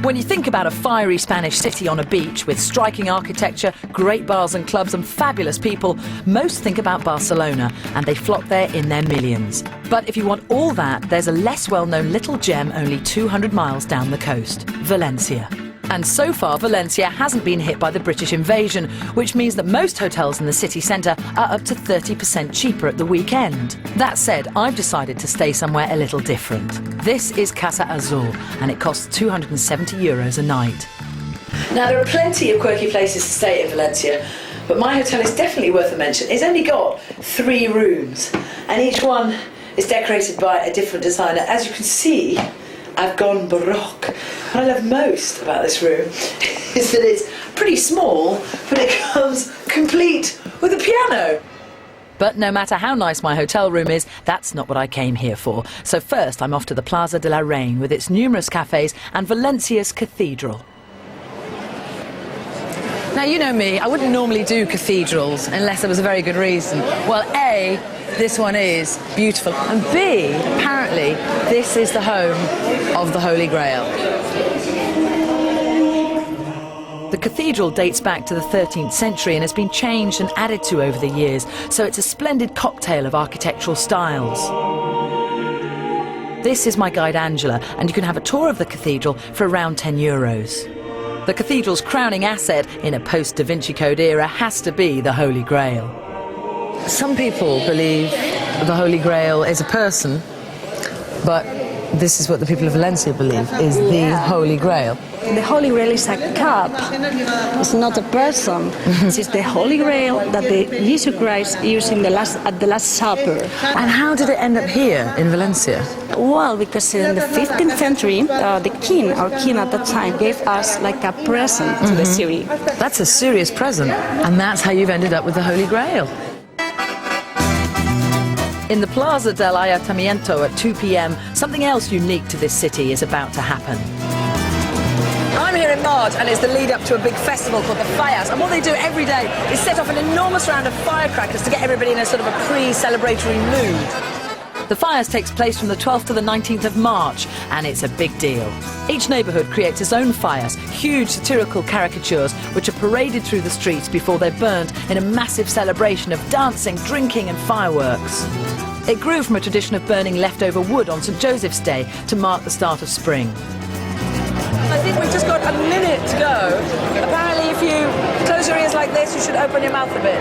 When you think about a fiery Spanish city on a beach with striking architecture, great bars and clubs and fabulous people, most think about Barcelona, and they flock there in their millions. But if you want all that, there's a less well-known little gem only 200 miles down the coast, Valencia. And so far, Valencia hasn't been hit by the British invasion, which means that most hotels in the city centre are up to 30% cheaper at the weekend. That said, I've decided to stay somewhere a little different. This is Casa Azul, and it costs €270 a night. Now, there are plenty of quirky places to stay in Valencia, but my hotel is definitely worth a mention. It's only got 3 rooms, and each one is decorated by a different designer. As you can see, I've gone Baroque. What I love most about this room is that it's pretty small, but it comes complete with a piano. But no matter how nice my hotel room is, that's not what I came here for. So first, I'm off to the Plaza de la Reina with its numerous cafes and Valencia's cathedral. Now, you know me, I wouldn't normally do cathedrals unless there was a very good reason. Well, A, this one is beautiful, and B, apparently, this is the home of the Holy Grail. The cathedral dates back to the 13th century and has been changed and added to over the years, so it's a splendid cocktail of architectural styles. This is my guide Angela, and you can have a tour of the cathedral for around €10. The cathedral's crowning asset in a post-Da Vinci Code era has to be the Holy Grail. Some people believe the Holy Grail is a person, but this is what the people of Valencia believe is the Holy Grail. The Holy Grail is a cup. It's not a person. It's the Holy Grail that Jesus Christ used at the Last Supper. And how did it end up here in Valencia? Well, because in the 15th century, our king at that time, gave us like a present to the city. That's a serious present, and that's how you've ended up with the Holy Grail. In the Plaza del Ayuntamiento at 2 p.m, something else unique to this city is about to happen. I'm here in March, and it's the lead up to a big festival called the Fallas, and what they do every day is set off an enormous round of firecrackers to get everybody in a sort of a pre-celebratory mood. The Fallas takes place from the 12th to the 19th of March, and it's a big deal. Each neighbourhood creates its own Fallas, huge satirical caricatures which are paraded through the streets before they're burnt in a massive celebration of dancing, drinking and fireworks. It grew from a tradition of burning leftover wood on St. Joseph's Day to mark the start of spring. I think we've just got a minute to go. Apparently if you close your ears like this, you should open your mouth a bit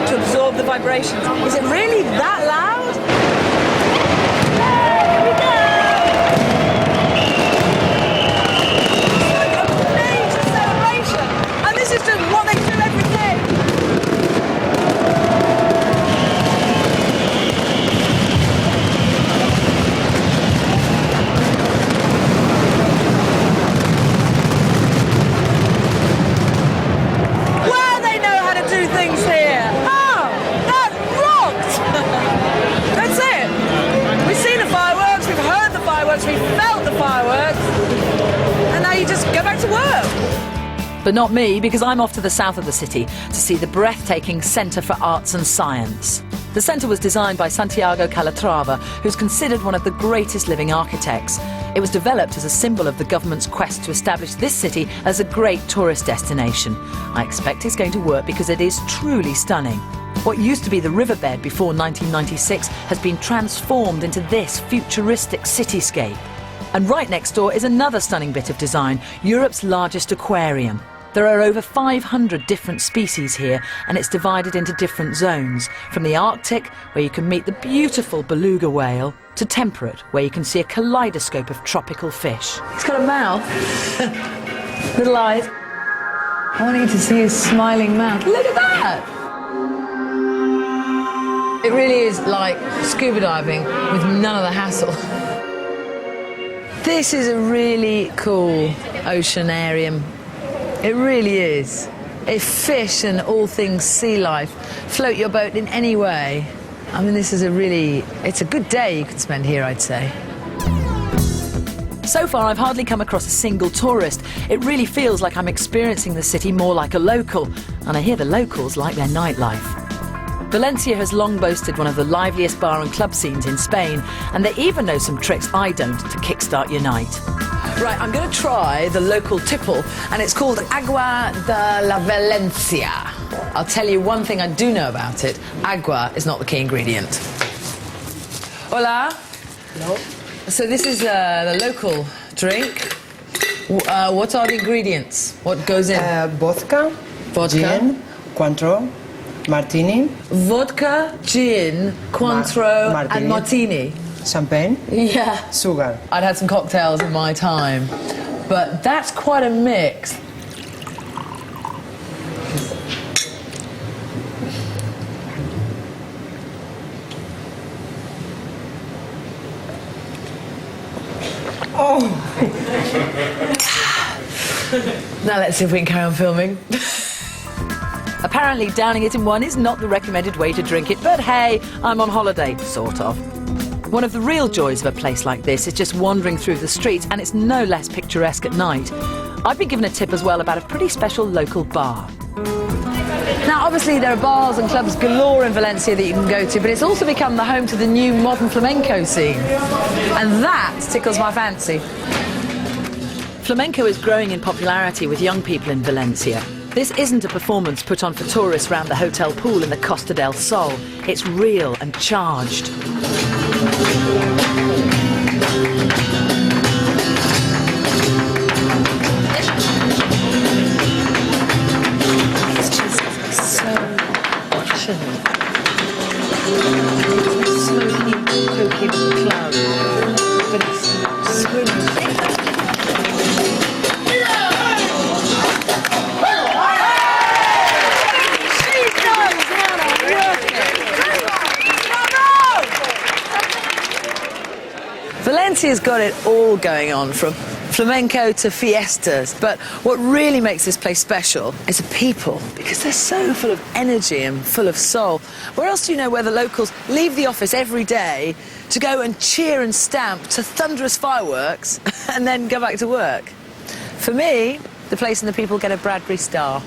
to absorb the vibrations. Is it really that loud? Here we go! It's like a major celebration, and this is just what they do every day. Well, they know how to do things here. Oh, that rocked! That's it. We've seen the fireworks, we've heard the fireworks, we've felt the fireworks, and now you just go back to work. But not me, because I'm off to the south of the city to see the breathtaking Centre for Arts and Science. The centre was designed by Santiago Calatrava, who's considered one of the greatest living architects. It was developed as a symbol of the government's quest to establish this city as a great tourist destination. I expect it's going to work because it is truly stunning. What used to be the riverbed before 1996 has been transformed into this futuristic cityscape. And right next door is another stunning bit of design, Europe's largest aquarium. There are over 500 different species here, and it's divided into different zones, from the Arctic, where you can meet the beautiful beluga whale, to temperate, where you can see a kaleidoscope of tropical fish. It's got a mouth, little eyes. I want you to see his smiling mouth. Look at that! It really is like scuba diving with none of the hassle. This is a really cool oceanarium. It really is. If fish and all things sea life float your boat in any way, I mean, this is it's a good day you can spend here, I'd say. So far, I've hardly come across a single tourist. It really feels like I'm experiencing the city more like a local, and I hear the locals like their nightlife. Valencia has long boasted one of the liveliest bar and club scenes in Spain, and they even know some tricks I don't to kickstart your night. Right, I'm going to try the local tipple, and it's called Agua de la Valencia. I'll tell you one thing I do know about it. Agua is not the key ingredient. Hola. Hello. So this is the local drink. What are the ingredients? What goes in? Vodka, gin, Cointreau, martini. Vodka, gin, Cointreau, and martini. Champagne. Yeah. Sugar. I'd had some cocktails in my time, but that's quite a mix. Oh! Now let's see if we can carry on filming. Apparently downing it in one is not the recommended way to drink it, but hey, I'm on holiday, sort of. One of the real joys of a place like this is just wandering through the streets, and it's no less picturesque at night. I've been given a tip as well about a pretty special local bar. Now, obviously, there are bars and clubs galore in Valencia that you can go to, but it's also become the home to the new modern flamenco scene. And that tickles my fancy. Flamenco is growing in popularity with young people in Valencia. This isn't a performance put on for tourists round the hotel pool in the Costa del Azahar. It's real and charged. It's just so passionate. So pokey with the cloud, but it's swimming. Valencia's got it all going on, from flamenco to fiestas, but what really makes this place special is the people, because they're so full of energy and full of soul. Where else do you know where the locals leave the office every day to go and cheer and stamp to thunderous fireworks and then go back to work? For me, the place and the people get a Bradbury star.